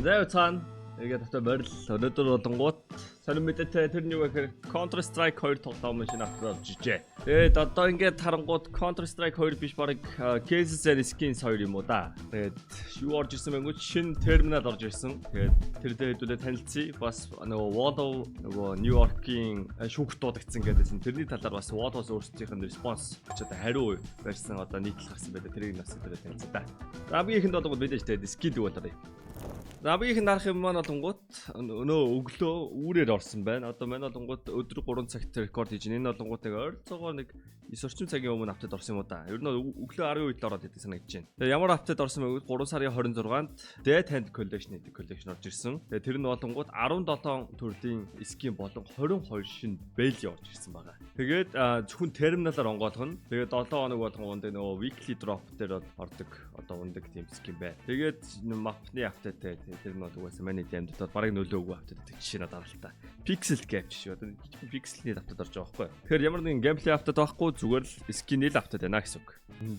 Зайв цаана. Тэгээд одоо морил өнөөдөр болонгууд сонир мэдээтэй тэр нэг ихэр Counter Strike 2 тоглоом шинэ аваад жижээ. Тэгээд одоо ингээд харангууд Counter Strike 2 биш барыг Cases and Skins 2 юм уу да. Тэгээд юу орж ирсэн бэ? Шинэ терминал орж ирсэн. Тэгээд тэр дээр хэдүүлээ танилцъя. Бас нөгөө Wall нөгөө New York-ийн шүүхт дуудагдсан гэдээсэн. Тэрний талаар бас Wall-оос өөрсдийнх нь response очоод хариу барьсан одоо нийтлэл гарсан байдаг. Тэрийг нас дээр танилцъя да. За хамгийн ихэнд бол мэдээж тэгээд skill юу болоо. Набигийн харах юм маань болонгууд өнөө өглөө үүрээр орсон байна. Одоо манай болонгууд өдөр 3 цагт рекорд хийж байна. Энэ болонгууд нэг ойролцоогоор нэг 9 орчим цагийн өмнө автад орсон юм уу да. Ер нь өглөө 10 үед л ороод идэв санагдаж байна. Тэгээ ямар автад орсон бэ гэвэл 3 сарын 26-нд Dead Hand Collection гэдэг collection орж ирсэн. Тэгээ тэр нь болонгууд 17 төрлийн скин болон 22 шинэ бэйл явж ирсэн байгаа. Тэгээд зөвхөн терминалаар онгоолох нь. Тэгээд 7 хоног болгонд нөгөө weekly drop дээр ордог одоо ундаг тийм скин бай. Тэгээд map-ны автатай тэр нь бол угаасаа манай дэмдэлд бараг нөлөөгүй автад гэдэг жишээ надад аралтай. Pixel Gap шүү. Одоо pixel-ний автад орж байгаа байхгүй. Тэгэхээр ямар нэгэн gameplay автад байхгүй зүгээр л skin-ний л автад байна гэсэн үг.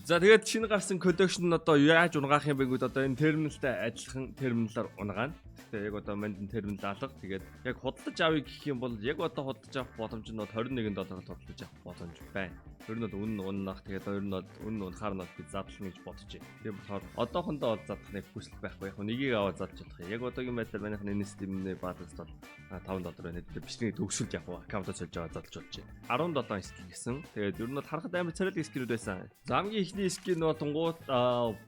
За тэгээд шинэ гарсан collection нь одоо яаж унгаах юм бэ гэвэл одоо энэ терминалтай адилхан терминалаар унгаана. Тэгээ яг одоо манд терминал алга. Тэгээд яг худалдаж авъя гэх юм бол яг одоо худалдаж авах боломж нь бол 21 доллараар худалдаж авах боломж байна. Ер нь бол үнэн унах тэгээд ер нь бол үнэн унахаар нь би задлах гэж бодож байна. Тийм болохоор одоохондоо бол задлахыг хүсэл байхгүй. Яг нэгийг аваад задлж чадах. Яг одоогийн байдлаар манайхны энэ Steam-ний баазаас бол 5 доллар байна. Тэгээд бичний төгсөлт яг аккаунтаа сольж байгаа задлж болж байна. 17 скин гэсэн. Тэгээд ер нь бол харахад амар царайлаг скинүүд байсан. За хамгийн ихний скин бол тунгууд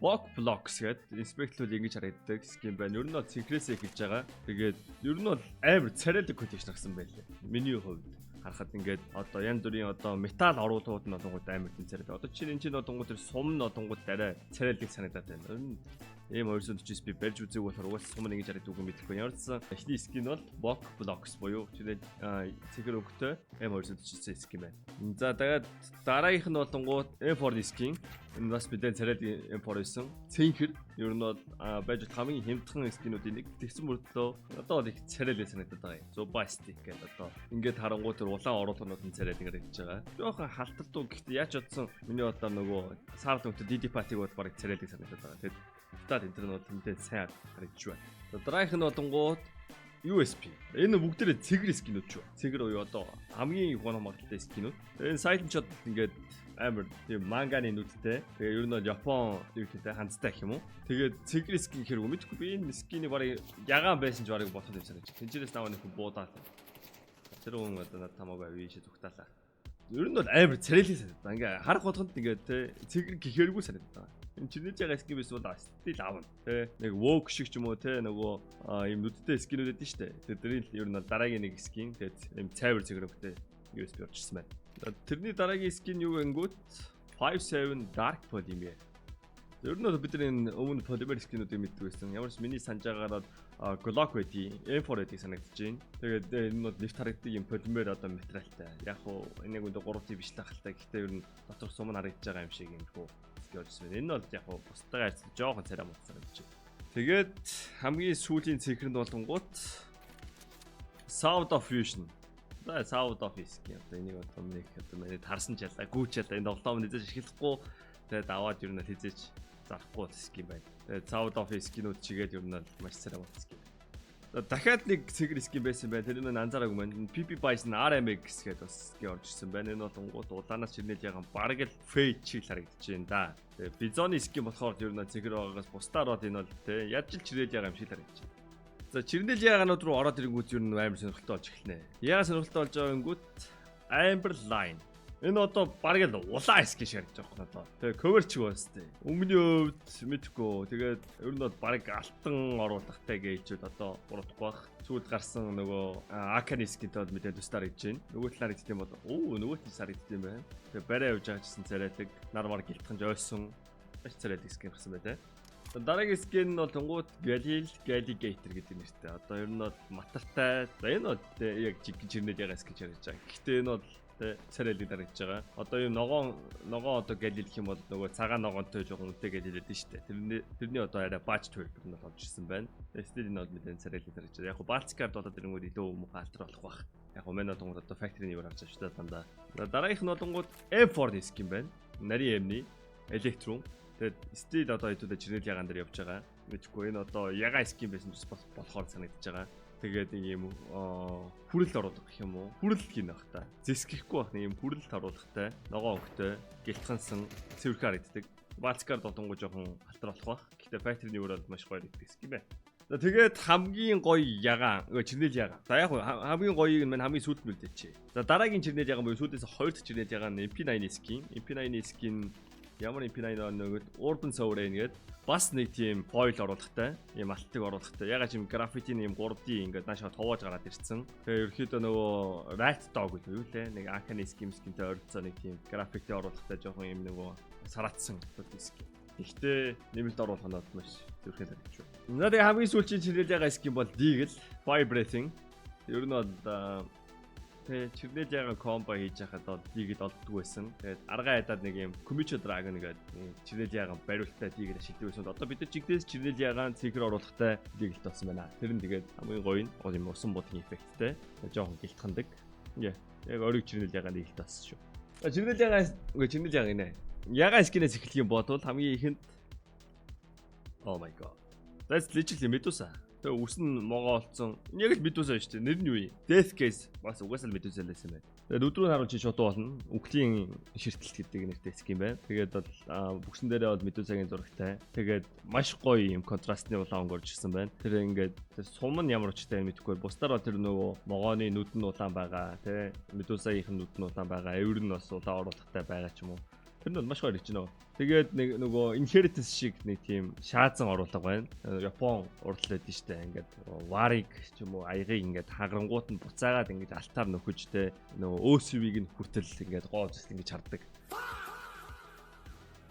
Bok Blocks гэдэг инспектлүүл ингэж харагддаг скин байна. Ер нь бол Secret-ийг хийж байгаа. Тэгээд ер нь бол амар царайлаг collection гарсан байлээ. Миний хувьд харахад ингээд одоо янз бүрийн одоо металл оруулууд нь одонгууд амар тэнцэрэг. Одоо чинь энэ чинь одонгууд тэр сум нь одонгууд арай царайлаг санагдаад байна. Ер нь ийм 249 би барьж үзег болохоор угаасаа сум нь ингэж харагддаг юм мэдэхгүй. Ямарсан эхний скин бол Bok Blocks буюу чинээ цэгэр өнгөтэй M249 скин байна. За тэгээд дараагийнх нь болонгууд M4 скин. Энэ бас бидэн царайлаг M4 байсан. Цэнхэр ер нь бол байж хамгийн хямдхан скинүүдийн нэг тэгсэн мөртлөө одоо бол их царайлаг санагдаад байгаа юм. Zubastic гэдэг одоо ингээд харангуй тэр улаан оруулгынууд нь царайлаг харагдаж байгаа. Жохон халтардуу гэхдээ яаж бодсон миний одоо нөгөө сар дүнтэй DD Party-г бол барыг царайлаг санагдаад байгаа. Тэгээд таад интернет тэмдээ сайн харагдаж байна. Дараагийнх нь болонгууд USP. Энэ бүгдээрээ цэгэр скинүүд шүү. Цэгэр уу одоо хамгийн их магадaltaй скинүүд. Энэ сайт нь ч ингээд амар тийм манганы нүдтэй. Тэгээ ер нь бол Япон үүтэй хандтай гэх юм уу. Тэгээд цэгэр скин хэрэг мэдгүй би энэ скиний барыг ягаан байсан ч барыг бодох юм санагдаж. Тэнцээрээс наваа нэг буудаад. Тэр хүн одоо над тамаагүй авьяа зүгтаалаа. Ер нь бол амар царайлаг санагдаа. Ингээ харах болгонд ингээд цэгэр гэхэргүй санагдаа. Энэ чиний жагаа скин биш бол стил аавна. Тэ нэг Vogue шиг ч юм уу те нөгөө ийм нүдтэй скинүүд эдэн штэ. Тэгээд тэр ер нь дараагийн нэг скин тэгээд ийм цайвар цэгрэгтэй USB орчихсан байна. Тэрний дараагийн скин юу гэнгүүт 57 Dark Polymer. Ер нь бидний өмнө polymer скинүүдийг мэддэг байсан. Ямар ч миний санаж байгаагаар Glock байдгийн M4 гэдгийг санагдаж байна. Тэгээд энэ бол нэвт харагддаг юм polymer одоо материалтай. Яг уу энийг өндөр 3D биш тахалтай. Гэхдээ ер нь дотор сум нь харагдаж байгаа юм шиг юм хөө. Энэ бол яг уу бусдаа харьцаж жоохон царай мууцсан гэж байна. Тэгээд хамгийн сүүлийн цэгрэнд болонгууд Sound of Fusion. За Sound of Fusion одоо энийг одоо миний харсан чалаа гүүчээд энэ тоглоом нэлээд ашиглахгүй тэгээд аваад ер нь хизээч зарахгүй скин байна. Тэгээд Sound of Fusion-ууд чигээд ер нь маш царай мууцсан. Дахиад нэг цэгэр скин байсан байна. Тэр нь анзаараагүй маань PP Bison RMX гэдэг бас скин орж ирсэн байна. Энэ бол улаанаас чирнэл ягаан бараг л fade шиг харагдаж байна да. Тэгээ Bizon скин болохоор ер нь цэгэр байгаагаас бусдаар бол энэ бол те яаж л чирнэл ягаан юм шиг харагдаж байна. За чирнэл ягаанууд руу ороод ирэнгүүт ер нь амар сонирхолтой болж эхэлнэ. Яагаад сонирхолтой болж байгаа гэнгүүт Amber Line. Энэ одоо бараг л улаан скин шиг харагдаж байгаа надад. Тэгээ cover ч бастай. Өмнө өвд мэдгүй. Тэгээд ер нь бол бараг алтан оруулахтай гэж одоо буруудахгүй бах. Сүүлд гарсан нөгөө Akane скинтэй бол мэдээ тустаар гэж байна. Нөгөө талаар хэлдэг юм бол нөгөө талаар хэлдэг юм байна. Тэгээ барай явж байгаа гэсэн царайдаг нар мар гэлтхэнж ойсон маш царайдаг скин гарсан байна те. Дараагийн скин нь бол тунгууд Galligator гэдэг нэртэй. Одоо ер нь бол матартай. Энэ бол яг жирнэл ягаас гэж ярьж байгаа. Гэхдээ энэ бол царайлаг дарагдж байгаа. Одоо юм ногоон одоо галил гэх юм бол нөгөө цагаан ногоонтой жоохон үнэтэй галил байдаг шүү дээ. Тэрний одоо арай бааж төр нь болж ирсэн байна. Стил энэ бол мэдэн царайлаг дарагдж байгаа. Яг го Baltic-аар болоод ирэнгүүт илүү мөх алтар болох бах. Яг го манай тунгууд одоо factory-ний өөр авч авчтай дандаа. Дараагийнх нь болонгууд M4 скин байна. Нарийн M-ний Electrum. Тэгээд стил одоо хэдүүлээ чирнэл ягаан дээр явж байгаа. мэдхгүй энэ одоо ягаан скин байсан ч бас болохоор санагдаж байгаа. Тэгээд нэг юм хүрэлт оруулах гэх юм уу? Хүрэлт гин байх та. Зэсгэхгүй байх нэг юм хүрэлт оруулахтай, ногоо өнгөтэй, гэлтгансан цэвэрхэн харагддаг. Балцкаар дотонгоо жоохон халтар болох байх. Гэхдээ battery-ний өөрөө маш гоё ирдэг скин бай. Тэгээд хамгийн гоё ягаан, чирнэл ягаан. За яг хамгийн гоёыг нь хамгийн сүүлд нь үлдээч. За дараагийн чирнэл ягаан буюу сүүлдээс хоёр дахь чирнэл ягаан MP9 скин. MP9 скин ямар MP9 нөгөөд Urban Sovereign гэдэг бас нэг тийм foil оруулахтай, ийм алтыг оруулахтай. Ягаад ч юм граффитийн ийм 3D ингээд наашаа товоож гараад ирсэн. Тэгээ ерөөхдөө нөгөө Rat Dog үү лээ. Нэг Akane скинтэй ойролцоо нэг тийм граффити оруулахтай жоохон ийм нөгөө сараатсан скин. Гэхдээ нэмэлт оруулах нь маш зүрхэн санагдаж байна. Надад хамгийн сүүлчийн чирнэл ягаан скин бол Deagle Fire Breathing. Ер нь бол тэгээ чирнэл ягаан комбо хийж яхад бол Deagle олддог байсан. Тэгээд аргаа ядаад нэг юм Kumicho Dragon гэдэг чирнэл ягаан бариулттай Deagle ашигладаг байсан. Одоо бид нар чигдээс чирнэл ягаан цэгэр оруулахтай Deagle тоосон байна. Тэр нь тэгээд хамгийн гоё нь юм усан бодгийн эффекттэй. Жоохон гэлтхандаг. Яг ориг чирнэл ягаан Deagle тоосон шүү. Чирнэл ягаан нэ. Ягаан скинээс эхлэх юм бодвол хамгийн ихэнд Oh my god. That's literally Medusa. Тэгээ үс нь могоо олцсон. Яг л Medusa шүү дээ. Нэр нь юу юм? Death Case бас угаасаа л Medusa лээс юм байна. Тэгээд өдрөө харуулж шууд болно. Үхлийн ширтэлт гэдэг нэртэй скин байна. Тэгээд бол бүксэн дээрээ бол Medusa-гийн зурагтай. Тэгээд маш гоё юм контрастны улаан өнгө орж ирсэн байна. Тэр ингээд сум нь ямар очтой мэдэхгүй. Бусдаар тэр нөгөө могооны нүд нь улаан байгаа. Тэ Medusa-ийн нүд нь улаан байгаа. Эвэр нь бас улаан оруулахтай байгаа ч юм уу. Тэр нь маш гоё ирж байна. Тэгээд нэг нөгөө Inheritance шиг нэг тийм шаазан оруулга байна. Япон урдлаад нь штэ ингээд вариг ч юм уу аягыг ингээд хагарангуут нь буцаагаад ингээд алтаар нөхөжтэй нөгөө өөсвийг нь хүртэл ингээд гоо зүс ингээд чарддаг.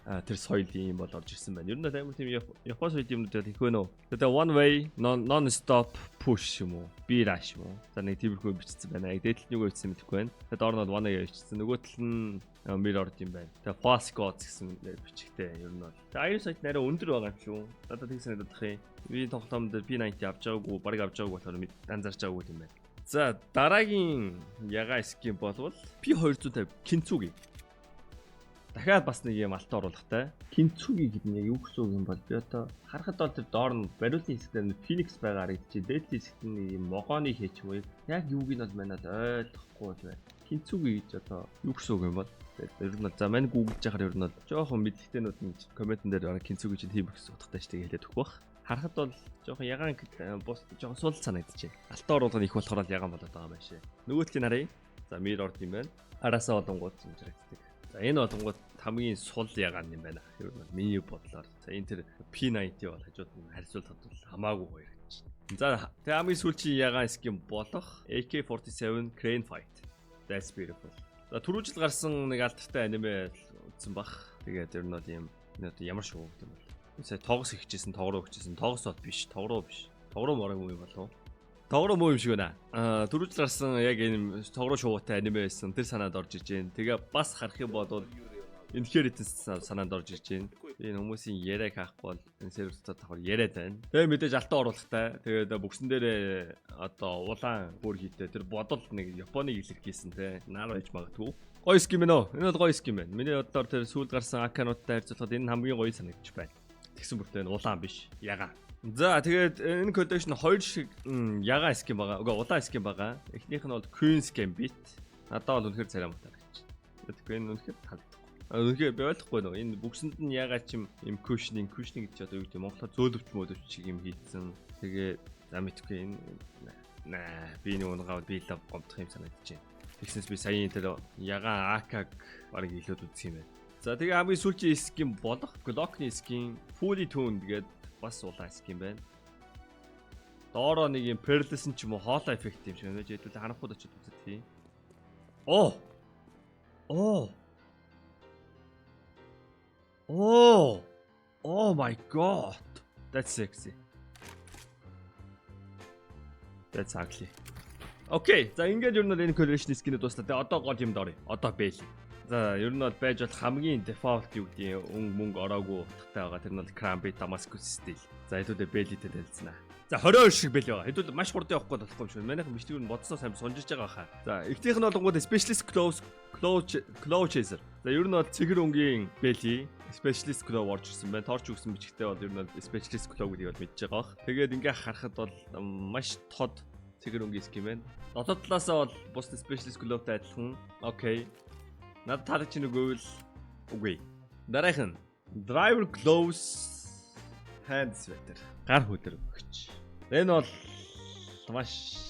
Тэр соёл юм бол орж ирсэн байна. Ер нь амар тийм Япон соёл юмнууд их байна уу. Тэгээд one way non stop push юм уу? Би rush юм уу? За нэг тиймэрхүү бичсэн байна. Дээдл нь юу гэсэн мэдэхгүй байна. Тэгээд орнод one way бичсэн. Нөгөө тал нь mirror юм байна. Тэгээд false gods гэсэн бичгтэй ер нь бол. Тэгээд iron sight нэрээ өндөр байгаа юм шүү. Надад тийм санагдах юм. Би тоглоомд P90 авч байгаагүй, барыг авч байгаагүй болохоор анзаарч байгаагүй юм байна. За дараагийн ягаан скин болвол P250 Kintsugi. Дахиад бас нэг юм алт оруулахтай. Kintsugi гэдэг нь юу гэсэн үг юм бол би одоо харахад бол тэр доор нь бариулын хэсгээр Phoenix байгаа харагдчих. Дээдлийн хэсэгт нь юм могооны хийч юм. Яг юуг нь бол манад ойлгохгүй байна. Kintsugi гэж одоо юу гэсэн үг юм бол ер нь за мань гуглж яхаар ер нь бол жоохон мэдлэгтэйнүүд нь комментэн дээр Kintsugi чинь тийм гэсэн утгатай ч тэгээ хэлээд өгөх бах. Харахад бол жоохон ягаан бус жоохон сул санагдчихэ. Алтан оруулга их болохоор л ягаан болоод байгаа юм байна. Нөгөөдлийн харъя. За mirror юм байна. Араасаа болонгууд зэмжрэгддэг. За энэ болонгууд хамгийн сул ягаан юм байна. Ер нь миний бодлоор. За энэ тэр P90 бол хажууд нь харьцуулахад бол хамаагүй гоё гэж. За тэг хамгийн сүүлчийн ягаан скин болох AK47 Crane Fight. That's beautiful. За түрүү жил гарсан нэг алдартай аниме үзсэн бах. Тэгээд ер нь бол юм ямар шүү юм бол. Сая тоогос ихжсэн, тоогроо өгчсэн. Тоогос бол биш, тоогроо биш. Тоогроо морог юм болов. Тоогроо муу юм шиг байна. Түрүү жил гарсан яг энэ тоогроо шуутай аниме байсан. Тэр санаанд орж иж гэн. Тэгээ бас харах юм бол Inheritance санаанд орж иж гэн. Энэ хүмүүсийн яриаг хаахгүй бол энэ сервистэй давхар яриад байна. Тэгээ мэдээж алтан оруулахтай. Тэгээд бүксэн дээрээ одоо улаан бүр хийтэй. Тэр бодол нэг Японыг илэрхийлсэн те. Наар байж магадгүй. Гоё скин байна уу? Энэ бол гоё скин байна. Миний бодлоор тэр сүүлд гарсан Akanutтай харьцуулахад энэ хамгийн гоё санагдчих байна. Тэгсэн бүртээ улаан биш. Ягаан. За тэгээд энэ collection хоёр шиг ягаан скин байгаа. Угаа улаан скин байгаа. Эхнийх нь бол Queen's Gambit. Надад бол үнэхээр царай муутай гэж. Тэгэхээр энэ үнэхээр таалагдахгүй. Үнэхээр би ойлгохгүй нөө. Энэ бүксэнд нь ягаад ч юм cushioning гэж одоо юу гэдэг монголоор зөөлөвч мөдөвч шиг юм хийдсэн. Тэгээ за мэдгүй энэ би нэг унгаа би л гомдох юм санагдаж байна. Тэгснээс би сая энэ ягаан AK-г барыг илүүд үзсэн юм байна. За тэгээ хамгийн сүүлийн скин болох Glock-ны скин Fully Tuned гэдэг бас улаан скин байна. Доороо нэг юм Pearlescent ч юм уу хоолой эффект юм шиг нэж хэдүүл харанхууд очиж үзэх. Oh my god. That's sexy. That's ugly. Окей. За ингээд ер нь энэ collection скинүүд дуслаа. Тэгээ одоо гол юм дорё. Одоо бэл. За ер нь бол байж бол хамгийн default юу гэдэг мөнгө ороогүй утгатай байгаа. Тэр нь бол Cranberry Damascus стил. За хэдүүдээ бэлитэй дэлснэ. За 22 шиг бэл байгаа. Хэдүүл маш хурдан явахгүй болохгүй юм шиг. Манайхан бичгээр нь бодсоо сайн сонжиж байгаа хаа. За эхнийх нь болонгууд Specialist Claw Chaser. За ер нь бол цэгэр өнгийн бэли. Specialist Glow орж ирсэн байна. Торч өгсөн бичгтээ бол ер нь Specialist Glow гэдгийг бол мэдж байгаа бах. Тэгээд ингээ харахад бол маш тод цэгэр өнгийн скин байна. Дотоод талаасаа бол бус Specialist Glow-тай адилхан. Окей. Надад таалж чинь үгүй. Дараах нь Driver Gloves Hand Sweater. Гар хөдөр өгч. Энэ бол маш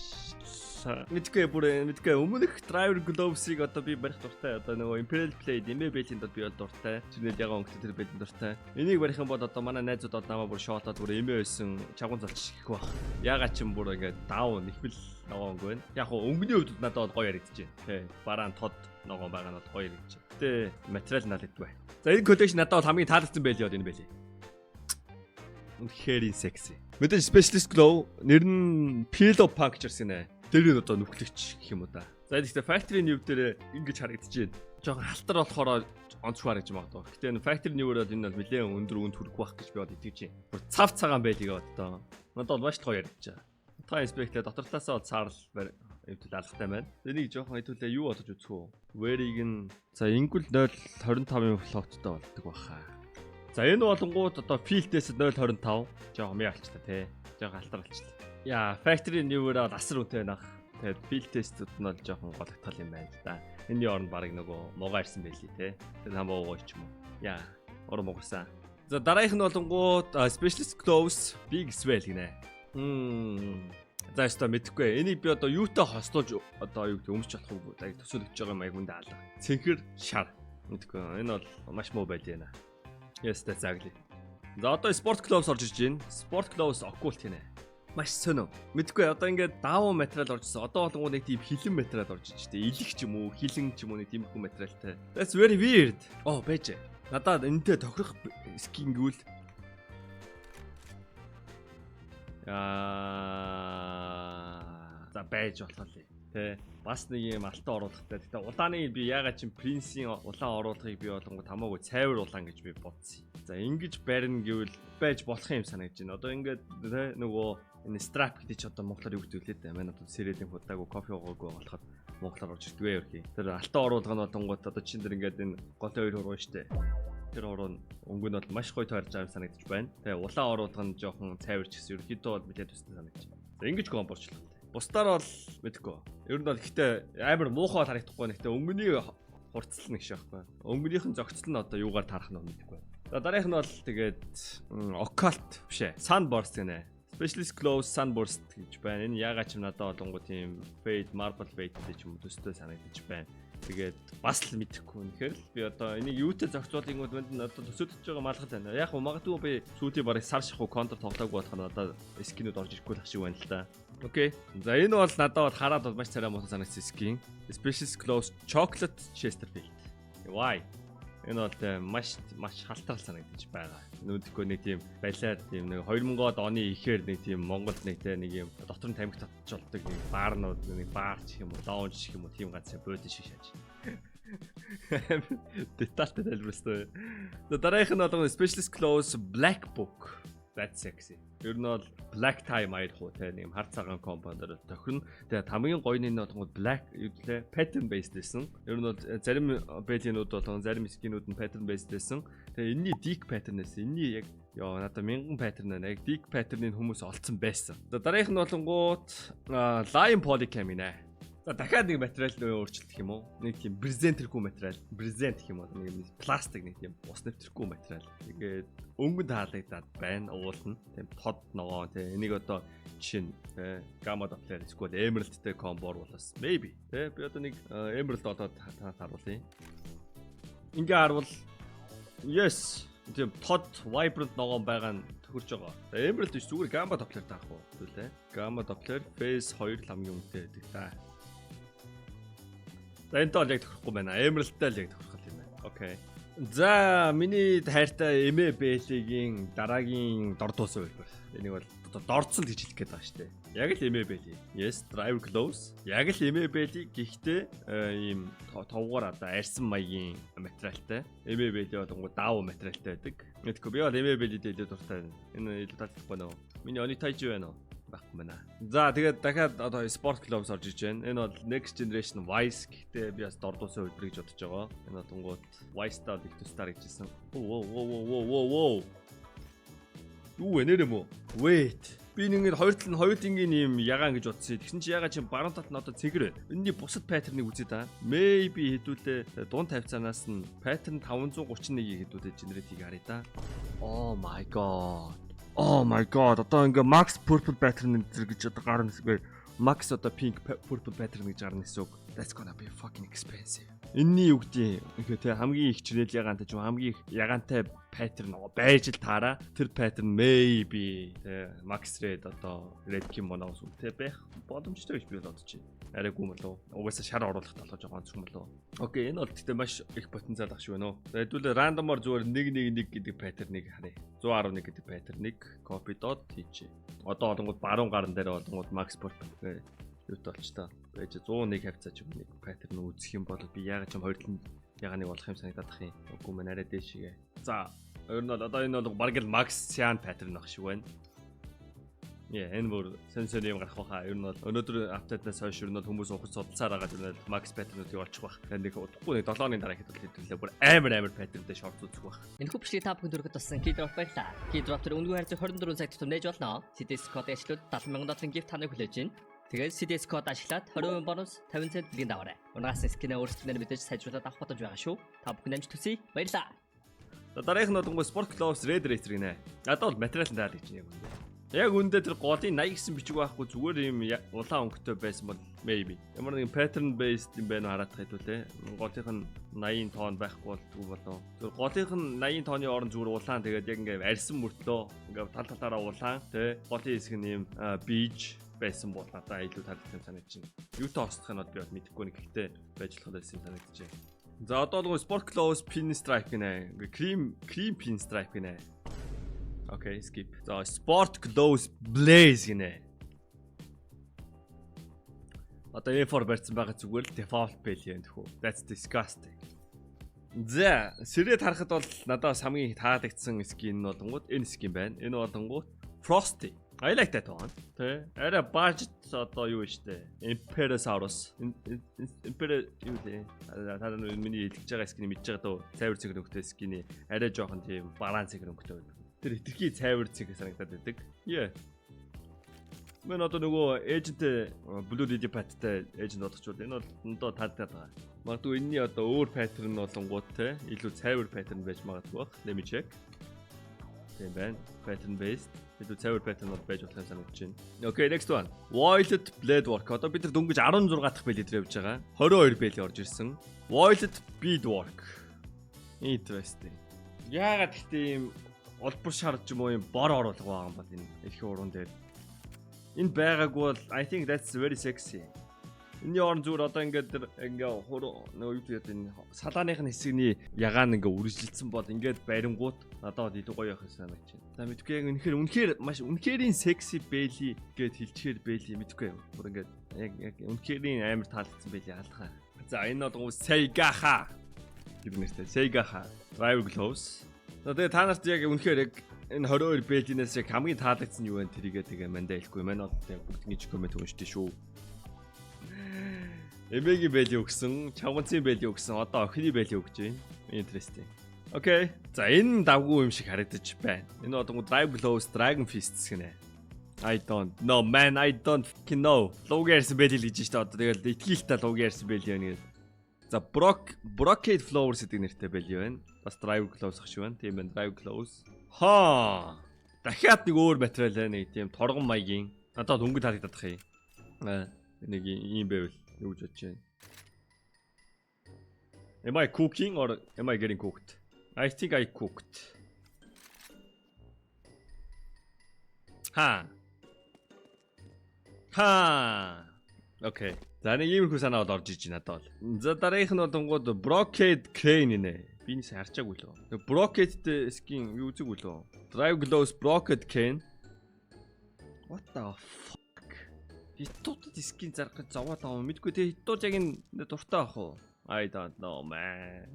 мэдгүй өмнөх Driver Gloves-ыг одоо би барих дуртай. Одоо нөгөө Imperial Blade, Eme Blade-д би бол дуртай. Чинээд ягаан өнгөтэй тэр Blade дуртай. Энийг барих юм бол одоо манай найзууд одоо намаа бүр шоолоод бүр Eme байсан чагуун залч их бах. Ягаад ч юм бүр ингээд даун ихбэл нөгөө өнгө байна. Яг хөө өнгөний хувьд надад гоё яригдчихэ. Тэ. Бараан тод нөгөө байгаа нь гоё яригдчихэ. Тэ материал налддаг бай. За энэ collection надад бол хамгийн таалагдсан байл яа энэ байлээ. Үнэхээр sexy. Мэдээж Specialist Glow нэр нь Pillow Punctures гинэ. Тэр нь одоо нүхлэгч гэх юм уу да. За гэхдээ Factory New дээр ингэж харагдаж байна. Жохон халтар болохоор онцгой харагдаж магадгүй. Гэхдээ энэ Factory New-ээр энэ бол нэлээд өндөр үнд хүрэх байх гэж би бод итгэж байна. Бүр цав цагаан байлгаа одоо. Надад бол маш гоё яригдаж байна. Та инспектор дотор талаасаа бол цаарл эвдэл алгатай байна. Энийг жоохон хэдүүлээ юу бодож үзэх үү? Wearing нь за ингүүл 0.25-ын флоттой болдог баха. За энэ болонгууд одоо field-ээс 0.25 жоохон мэй алчтай тий. Жоохон халтар алчлаа. Яа, Factory New-ээр бол асар үнэтэй байна. Тэгээд field test-үүд нь бол жоохон гологдтол юм байна да. Энэний оронд баг нөгөө муугаа ирсэн байлий тий. Тэгээд хамаа уугаа ч юм уу. Яа, орон муугсан. За дараагийнх нь болонгууд Specialist Gloves Big Swell гинэ. За яста мэдэхгүй. Энийг би одоо юутай хослуулж одоо юу гэдэг өмсч болох уу? Яг төсөөлөгдөж байгаа юм аяг хүндээ алга. Цэнхэр шар. Мэдэхгүй. Энэ бол маш муу байлээ нэ. Яста загли. За одоо Sport Gloves орж иж байна. Sport Gloves Occult гинэ. Маш сонио. Мэдгүй одоо ингээд даун материал орж ирсэн. Одоо болгоо нэг тийм хилэн материал орж иж тээ. Илэг ч юм уу, хилэн ч юм уу нэг тиймэрхүү материалтай. That's very weird. Oh, байж. Надад энэтэй тохирох скин гэвэл за байж болох лээ. Тэ. Бас нэг юм алтан оруулахтай. Гэтэ улааны би ягаад ч принцийн улаан оруулахыг би болонгод хамаагүй цайвар улаан гэж би бодсон. За ингэж барина гэвэл байж болох юм санагдаж байна. Одоо ингээд тэ нөгөө энэ strap гэдэг чи одоо монголоор юу гэдэг вэ? Манай одоо сэрэлийн худаагүй кофе уугаагүй болохоор монголоор орж ирдэг вэ ерхий. Тэр алтан оруулга нь болонгод одоо чин дэр ингээд энэ гол хоёр хуруу штэ. Тэр хуруу өнгө нь бол маш гоё тойрж байгаа юм санагдаж байна. Тэгээ улаан оруулга нь жоохон цайварч гэсэн ерхийдөө бол мэдээд төстэй санагдаж байна. За ингэж комборчлоо. Бусдаар бол мэдгүй. Ер нь бол гэхдээ амар муухай харагдахгүй нэгтэй өнгөний хурцлал нэг шахахгүй. Өнгөнийхэн зөгцөл нь одоо юугаар таарах нь мэдгүй. За дараагийнх нь бол тэгээд Occult биш ээ. Sunburst гэнэ. Specialist Gloves Sunburst гэж байна. Энэ ягаад ч юм надад болонгоо тийм Fade Marble Fade гэж юм төстэй санагдаж байна. Тэгээд бас л мэдэхгүй нөхөр л би одоо энийг юутэй зохицуулгын үед одоо төсөөлж байгаа малгал байна. Яг уу магадгүй би сүүлийн барыг сар шахуу контр тоглоогүй болохоор надад скинүүд орж ирэхгүй л ах шиг байна л да. Окей. За энэ бол надад бол хараад бол маш царай муу санагдсан скин. Specialist Gloves Chocolate Chesterfield. Why? Энэ бол маш халтарл санагдаж байгаа. Нүдгүй нэг тийм балиар тийм нэг 2000-ад оны ихээр нэг тийм Монголд нэг тийм дотор нь тамхи татчих болдог нэг баарнууд нэг баарч юм уу, лаунж гэх юм уу тийм ганц бөөдөн шиг шааж. Детальтай тайлбарластай. Дараагийнх нь бол Specialist Gloves Black Book. That's sexy. Ер нь бол black tie маяг хуу те нэг хар цагаан компонентоор тохирно. Тэгээд хамгийн гоё нь бол black юу гэлээ pattern based байсан. Ер нь бол зарим бэлинүүд бол зарим скинүүд нь pattern based байсан. Тэгээд энэний dick pattern-ээс энэний яг яа надаа мянган pattern аа яг dick pattern-ыг хүмүүс олцсон байсан. За дараагийнх нь болонгууд Lion Polycam нэ. За дахиад нэг материал өөрчлөлт юм уу? Нэг тийм брезентэрхүү материал, брезент гэх юм уу? Нэг пластик нэг тийм ус нэвтэрхүү материал. Тэгээд өнгөнд хаалагдаад байна. Уулна. Тийм тод ногоо тийм энийг одоо жишээ нь Gamma Doppler эсвэл Emerald-тэй комбо оруулаас maybe тийм би одоо нэг Emerald одоо харуулъя. Ингээ харвал yes тийм тод vibrant ногоо байгаа нь тохирч байгаа. Emerald биш зүгээр Gamma Doppler таах уу? Түлээ. Gamma Doppler phase 2 хамгийн үнэтэй гэдэг та. За энэ бол яг тохирохгүй байна. Emerald-тай л яг тохирох юм байна. Окей. За миний хайртай Eme Blade-ийн дараагийн дордуус үйлбэр. Энийг бол одоо дордсон гэж хэлэх гээд байгаа шүү дээ. Яг л Eme Blade. Yes, Driver Gloves. Яг л Eme Blade гэхдээ ийм товгоор одоо арьсан маягийн материалтай. Eme Blade бол даав материалтай байдаг. Мэдгүй би бол Eme Blade илүү дуртай. Энэ илүү таалагдахгүй байна уу? Миний Onitaiji байна уу? байхгүй байна. За тэгээд дахиад одоо Sport Gloves орж иж байна. Энэ бол Next Generation Vice гэхдээ би бас дордуусан хөлбөр гэж бодож байгаа. Энэ бол тунгууд Vice-таа их тусдаар гэжсэн. Оо. Юу вэ нэр юм уу? Wait. Би нэг хоёр тэнгийн юм ягаан гэж бодсон. Тэгсэн чи ягаа чи баруун талд нь одоо цэгэр байна. Энэний бусад паттерныг үзье та. Maybe хэдүүлээ дунд тавьцаанаас нь паттерн 531-ийг хэдүүлээ генерate хийгээ харъя та. Oh my god. Одоо ингээ max purple pattern зэрэг гэж одоо гарна гэсэн. Max одоо pink purple pattern гэж гарна гэсэн үг. That's gonna be fucking expensive. Энэний юу гэдэг ингээ те хамгийн их чирэл ягаантай ч хамгийн их ягаантай паттерн байж л таараа тэр паттерн maybe те max red одоо red kimonoос үнэтэй байх боломжтой гэж би бодож байна. Арайгүй юм болов. Угаасаа шар оруулах толгой жоохон зүг юм болов. Окей, энэ бол гэхдээ маш их потенциал ах шиг байна уу. За хэдүүлээ рандомор зүгээр 111 гэдэг паттерныг харъя. 111 гэдэг паттерныг copy dot хийчихье. Одоо олонгууд баруун гарн дээр олонгууд max purple юутай болч та. Байж 101 хавцаа ч юм нэг паттерн үзэх юм бол би яагаад ч юм хоёр талд ягааныг болох юм санагдаад ах юм. Үгүй мэн арай дээшгээ. За, ер нь бол одоо энэ бол бараг л max cyan паттерн ах шиг байна. Энэ бүр сенсор юм гарах байхаа. Ер нь бол өнөөдөр апдейтнаас хойш ер нь хүмүүс ухаж судалсаар байгаа юм бол max паттернуудыг олчих байх. Тэгээд нэг удахгүй нэг 7 оны дараа хэд бол хэвлээ бүр амар паттернтэй шорт үзэх байх. Энэхүү бичлэгийг та бүхэн дөрөвд туссан Keydrop байлаа. Keydrop төр үнэгүй харьцаг 24 цаг тутам нээж болно. CDS код ажиллаад 70,000 gift таныг хүлээж байна. Тэгээд CDS код ашиглаад 20% бонус 50 цент бэлгийн даваарай. Унаас скинээ өөрсдөө мэдээж сайжруулаад авах бодож байгаа шүү. Та бүхэн амжилт хүсье. Баярлалаа. Дараагийн нь бол Sport Gloves Red Racer гинэ. Надад бол материал таар гэж юм юм. Яг үндэ тэр голын 80 гэсэн бичиг байхгүй зүгээр юм улаан өнгөтэй байсан бол maybe. Ямар нэгэн pattern based юм байна хараад хэвлээ. Голынх нь 80 тонн байхгүй болтгүй болоо. Тэр голынх нь 80 тонны орон зүгээр улаан тэгээд яг ингээм арьсан мөртлөө ингээм тал талаараа улаан тэ голын хэсэг нь юм beige байсан бол надаа илүү таалагдсан юм санагдаж байна. Юутай хослох нь би мэдэхгүй нэг гэхдээ байж болох байсан юм санагдаж байна. За одоо л Sport Gloves pin stripe гинэ. Cream pin stripe гинэ. Okay, skip. За Sport Gloves Blaze гинэ. Одоо A4 барьсан байгаа зүгээр л default байл юм тэхүү. That's disgusting. За, сэрэд харахад бол надад хамгийн таалагдсан скин нь болонгууд энэ скин байна. Энэ болонгууд Frosty. I like that one. Тэ. Арай budget одоо юу вэ штэ? Imperasaurus. Impera юу вэ? Та миний хэлж байгаа скин мэдж байгаа дөө. Цайвар цэг нөхтэй скин арай жоохон тийм баланс цэг нөхтэй байдаг. Тэр хитрхи цайвар цэг санагдаад байдаг. Yeah. Мен одоо нөгөө agent Blue Lily Pat-тай agent бодохчвол энэ бол өндөө таалагдаад байгаа. Магадгүй энэний одоо өөр pattern болонгууд те илүү цайвар pattern байж магадгүй бах. Let me check. Тийм байна. Pattern based. Илүү цайвар pattern бол байж болох юм санагдаж байна. Okay, next one. Violet Blade Work. Одоо бид нар дөнгөж 16 дахь бэлээ дээр явж байгаа. 22 бэлээ орж ирсэн. Violet Beadwork. Interesting. Яагаад гэхдээ ийм олбор шар ч юм уу ийм бор оруулга байгаа юм бол энэ их уран дээр. Энэ байгаагүй бол I think that's very sexy. Энийн орон зүгээр одоо ингээд нөгөө юу гэдэг энэ салааных нь хэсэгний ягаан ингээ үржилсэн бол ингээд барингууд надад илүү гоё явах юм санагдаж байна. За мэдгүй яг үнэхээр секси бэйли гэд хэлчихээр бэйли мэдгүй юм. Бүр ингээд яг үнэхээр амар таалагдсан бэйли хаалхаа. За энэ бол Seigaha гэдэг нэртэй. Seigaha Rival Gloves. Тэгээ та нарт яг үнэхээр яг энэ 22 бэйлинээс яг хамгийн таалагдсан юу вэ? Тэрийгээ тэгээ мандаа хэлэхгүй маань бол бүгдний коммент уншдээ шүү. Эмэгийн бэлий өгсөн, чавганцын бэлий өгсөн, одоо охины бэлий өгч байна. Interesting. Окей. За энэ давгүй юм шиг харагдаж байна. Энэ одоо Drive Gloves Dragon Fists гинэ. I don't know man, I don't fucking know. Логерс бэлий л гэж штэ одоо тэгэл итгэлтэй логерс бэлий байна гэдэг. За Brocade Flowers гэдэг нэртэй бэлий байна. Бас Drive Gloves ах шиг байна. Тийм байна, Drive Gloves. Дахиад нэг өөр материал байна. Нэг тийм торгон маягийн. Надад өнгө таалагдах юм. Нэг юм байвал юу гэж бодож байна. Am I cooking or am I getting cooked? I think I cooked. Okay. За нэг иймэрхүү санаа бол орж иж надад бол. За дараагийнх нь болонгууд Brocade Crane нэ. Би нээс харчаагүй лөө. Brocade skin юу зүг үлээ. Drive Gloves Brocade Crane. What the fuck? Хитууд skin зарах зовоод байгаа юм. Мэдгүй те хитууд яг энэ дуртай ах уу? I don't know man.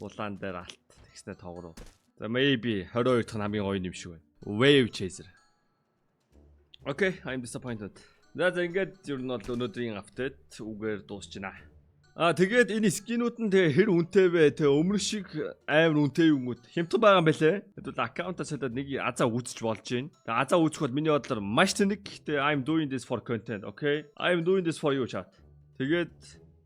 Улаан дээр алт тэгснэ тоогроо. За maybe 22 дахь хамгийн гоё юм шиг байна. Wave Chaser. Okay, I'm disappointed. За ингээд ер нь бол өнөөдрийн апдейт үгээр дуусч байна. Тэгээд энэ скинүүд нь тэгээ хэр үнэтэй вэ? Тэгээ өмнөх шиг амар үнэтэй юмуд хямдхан байгаа юм байлээ. Тэгвэл аккаунтаас хадаад нэг азаа үүсэж болж байна. Тэгээ азаа үүсэх бол миний бодлоор маш тэнэг. Тэгээ I'm doing this for content, okay? I'm doing this for you chat. Тэгээд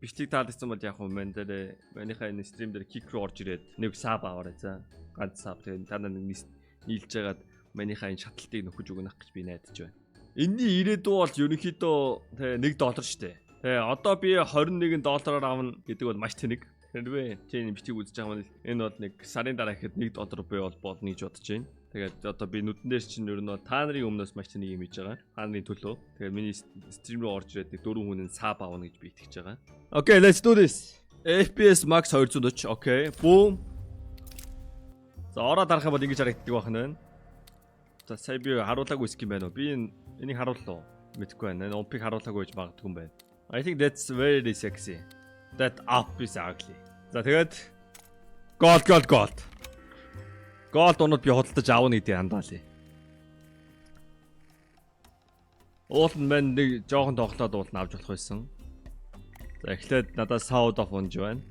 бичлэг таалагдсан бол яг юм байна дээр манийхаа энэ стрим дээр кик руу орж ирээд нэг саб аваарай за. Ганц саб тэгээ танаа нэг нийлж байгаад манийхаа энэ шатлалтыг нөхөж өгнөх гэж би найдаж байна. Энэний ирээдүй бол ерөнхийдөө тэгээ $1 шүү дээ. Тэгээ одоо би $21 авна гэдэг бол маш тэнэг. Хэрвээ чи энэ бичиг үзэж байгаа бол энэ бол нэг сарын дараа ихэд $1 бий бол болно гэж бодож байна. Тэгээд одоо би нүдэн дээр чинь ер нь бол та нарын өмнөөс маш тэнэг юм хийж байгаа. Та нарын төлөө. Тэгээд миний стрим руу орж ирээд 4 хүнэн саб авна гэж би итгэж байгаа. Okay, let's do this. FPS max 240. Okay, boom. За ороод харах юм бол ингэж харагддаг байна. За сая би харуулаагүй скин байна уу? Би энийг харууллаа. Мэдгүй байна. Энэ умпиг харуулаагүй гэж магадгүй юм байна. I think that's very sexy. That up is ugly. За тэгээд gold. Gold онод би худалдаж аавна гэдэг андаалаа. Уул нь мань нэг жоохон тоглоод уул нь авч болох байсан. За эхлээд надад sound off унж байна.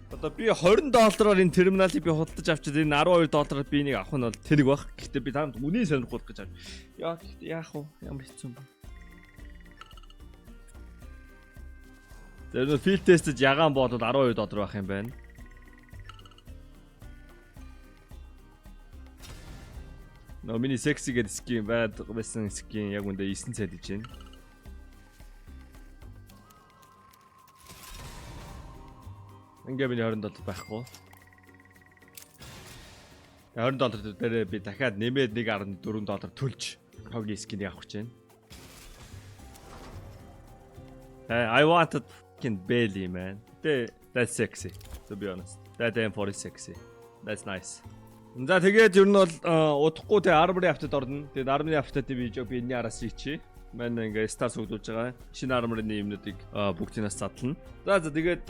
Одоо би $20-аар энэ терминалыг би худалдаж авчид энэ $12-аар би энийг авах нь бол тэнэг баг. Гэхдээ би таамд үнийн сонирхол гэж авч. Яах вэ? Ямар хэцүү юм бэ? Тэр филд тестэж ягаан бодвол $12 байх юм байна. Миний sexy гэдэг скин байсан скин яг үндэ 9 цайд иж байна. Ингээ миний $20 байхгүй. $20 дээр би дахиад нэмээд $1.4 төлж хогийн скинийг авах гэж байна. I wanted fucking belly man. That's sexy to be honest. That M4 is sexy. That's nice. За тэгээд ер нь бол удахгүй те armory апдейт орно. Тэгээд armory апдейт би энэ араас хийчихье. Мань ингээ стар суулж байгаа. Шинэ armory-ны юмнуудыг бүгдийнээс задлана. За тэгээд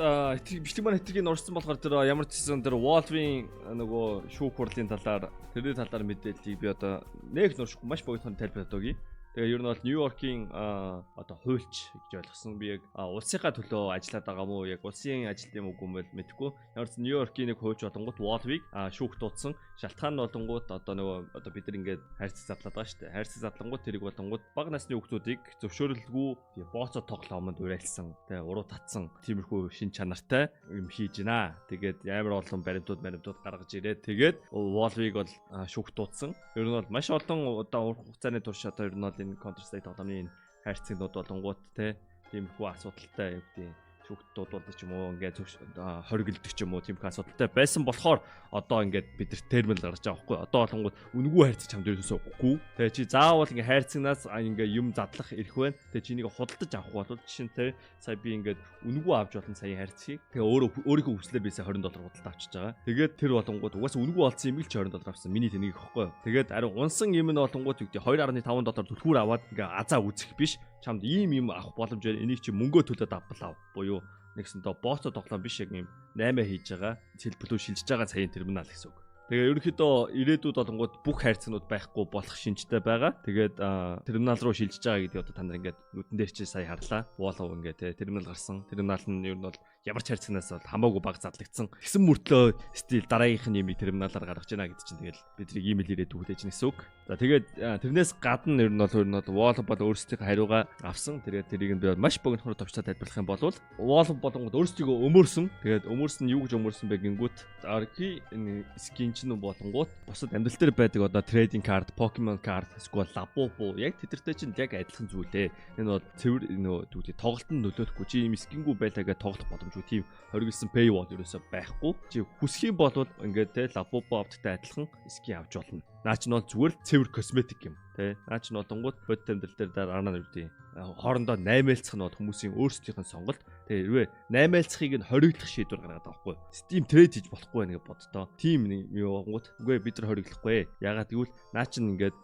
бичлэг маань хэтрийг нурсан болохоор тэр ямар ч гэсэн тэр Wolf-ийн нөгөө шүүх хурлын талаар тэрний талаар мэдээллийг би одоо нэг нуршгүй маш богинохон тайлбарлаад өгье. Тэгээ ер нь бол Нью-Йоркийн одоо хуульч гэж ойлгосон. Би яг улсынхаа төлөө ажиллаад байгаа мó яг улсын ажилт юм уу гүмэл мэдгүй. Ямар ч Нью-Йоркийн нэг хуульч болонгууд Wolf-ыг шүүх дуудсан. Шалтгаан нь болонгууд одоо нөгөө одоо бид нар ингээд хайрцаг задлаад байгаа шүү дээ. Хайрцаг задлангууд тэрийг болонгууд бага насны хүүхдүүдийг зөвшөөрөлгүй бооцоо тоглоомонд уриалсан. Тэгээ уруу татсан. Тиймэрхүү шин чанартай юм хийж гинэ. Тэгээд амар олон баримтууд гаргаж ирээд тэгээд Wolf-ыг бол шүүх дуудсан. Ер нь бол маш олон одоо урах хугацааны турш одоо ер нь бол Counter-Strike тоглоомны хайрцагнууд болонгууд те тиймэрхүү асуудалтай юм тийм шүүхтүүд бол ч юм уу ингээд хоригддаг ч юм уу тиймэрхүү асуудалтай байсан болохоор одоо ингээд бид нар терминал гаргаж байгаа байхгүй одоо болонгууд үнэгүй хайрцаг чамд ерөөсөө өгөхгүй тэгээ чи заавал ингээд хайрцагнаас ингээд юм задлах ирэх байна тэгээ чи энийг худалдаж авах бол жишээ нь те сая би ингээд үнэгүй авч болно сая хайрцгийг тэгээ өөрийнхөө хүслээр би сая $20 худалдаж авчиж байгаа тэгээд тэр болонгууд угаасаа үнэгүй болсон юм л чи $20 авсан миний тэнийг ихгүй тэгээд ари унсан юм нь болонгууд юу гэдэг $2.5 түлхүүр аваад ингээд азаа үзэх биш чамд ийм юм авах боломж байна энийг чи мөнгөө төлөөд авбал буюу нэгсэн доо бооцоо тоглоом биш яг юм 8 хийж байгаа цэлбэлүү шилжиж байгаа саяын терминал гэсэн үг. Тэгээ ерөнхийдөө ирээдүйд болонгууд бүх хайрцагнууд байхгүй болох шинжтэй байгаа. Тэгээд терминал руу шилжиж байгаа гэдэг одоо та нар ингээд нүдэн дээр чи сая харлаа. Wall-ов ингээд терминал гарсан. Терминал нь ер нь бол ямар ч хайрцагнаас бол хамаагүй бага задлагдсан. Гэсэн мөртлөө стил дараагийнх нь ямиг терминалаар гаргаж яана гэдэг чинь тэгэл бидний имэйл ирээдүйд хүлээж гэнэ гэсэн үг. За тэгээд тэрнээс гадна ер нь бол Wall-ов бол өөрсдийнхөө хариугаа авсан. Тэгээд тэрийг нь би маш богинохоор товчтой тайлбарлах юм бол Wall-ов болонгууд өөрсдийгөө өмөрсөн. Тэгээд өмөрсөн юу гэж өмөрсөн бэ гингүүт Arki энэ скин чинь болонгууд бусад амьдрал дээр байдаг одоо trading card, Pokemon card, эсвэл Labubu яг тэдэртэй чинь яг адилхан зүйлээ. Энэ бол цэвэр нөгөө тоглолтод нөлөөлөхгүй чи ийм скингүү байлаагээ тоглох боломжгүй тийм хоригдсан paywall ерөөсөй байхгүй. Чи хүсэх юм бол ингээд те Labubu авдагтай адилхан скин авч болно. Наа чинь бол зүгээр цэвэр косметик юм. Тэ наа чинь болонгууд бодит амьдрал дээр дараа нь үгүй хоорондоо наймаалцах нь бол хүмүүсийн өөрсдийнх нь сонголт. Тэгээ хэрвээ наймаалцахыг нь хоригдлох шийдвэр гаргаад байгаа байхгүй. Steam trade хийж болохгүй байна гэж боддоо. Тим нэг юу гонгууд үгүй бид нар хориглохгүй. Ягаад гэвэл наа чинь ингээд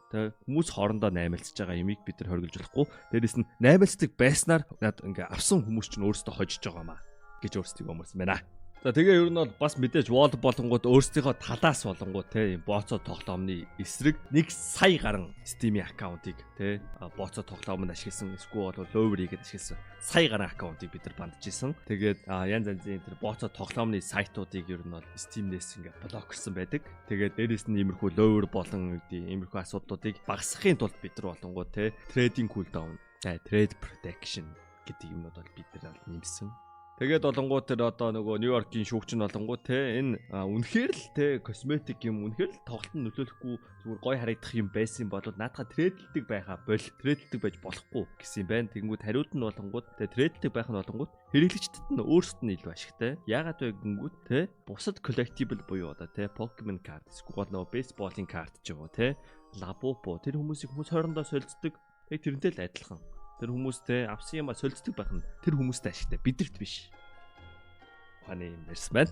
хүмүүс хоорондоо наймаалцж байгаа юмыг бид нар хориглож болохгүй. Дээрээс нь наймаалцдаг байснаар ингээд авсан хүмүүс чинь өөрсдөө хожиж байгаа маа гэж өөрсдийгөө өмөрсөн байна. За тэгээ ер нь бол бас мэдээж wall болонгууд өөрсдийнхөө талаас болонгууд те бооцоо тоглоомны эсрэг 1 сая гарan Steam-ийн аккаунтыг те бооцоо тоглоомонд ашигласан эсвэл бол ловеригээд ашигласан сая гарan аккаунтыг бид нар бандажсэн. Тэгээд янз янзын тэр бооцоо тоглоомны сайтуудыг ер нь бол Steam-нээс ингээ блокерсон байдаг. Тэгээд дээрээс нь иймэрхүү ловер болон иймэрхүү асуудлуудыг багасгахын тулд бид нар болонгууд те trading cooldown, trade protection гэдэг юмнууд бол бид нар нэмсэн. Тэгээд болонгууд тэр одоо нөгөө Нью-Йоркийн шүүгч нь болонгууд те энэ үнэхээр л те косметик юм үнэхээр л тоглолтод нөлөөлөхгүй зүгээр гой харагдах юм байсан бол наадхаа трейдлдэг байхаа трейдлдэг байж болохгүй гэсэн юм байна. Тэгэнгүүт хариуд нь болонгууд те трейдлдэг байх нь болонгууд хэрэглэгчдэд нь өөрсдөд нь илүү ашигтай. Яагаад вэ гэнгүүт те бусад collectible буюу одоо те Pokemon card эсвэл нөгөө baseball-ing card ч юм уу те Labubu тэр хүмүүс хоорондоо солилцдог. Яг тэрнтэй л адилхан. Тэр хүмүүстэй авсан юмаа солилцдог байх нь тэр хүмүүстэй ашигтай. Бидэрт биш. Ухааны юм ярьсан байна.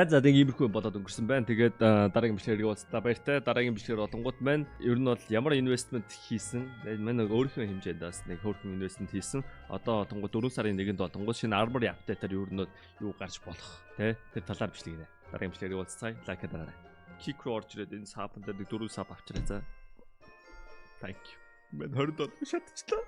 За тийм иймэрхүү болоод өнгөрсөн байна. Тэгээд дараагийн бичлэгээр уулзтаа баяртай. Дараагийн бичлэгээр олонгууд маань ер нь бол ямар инвестмент хийсэн. Манай өөрийнхөө хэмжээндээс нэг хөөрхөн инвестмент хийсэн. Одоо тунгууд 4 сарын 1-нд болонгууд шинэ армор апдейтаар ер нь юу гарч болох тий. Тэр талаар бичлэгнэ. Дараагийн бичлэгээр уулзцай. Лайк дараарай. Kick руу орж ирээд энэ сабанд дээр 4 саб авчираа за. Thank you. Мен 20 доллар шатчихлаа.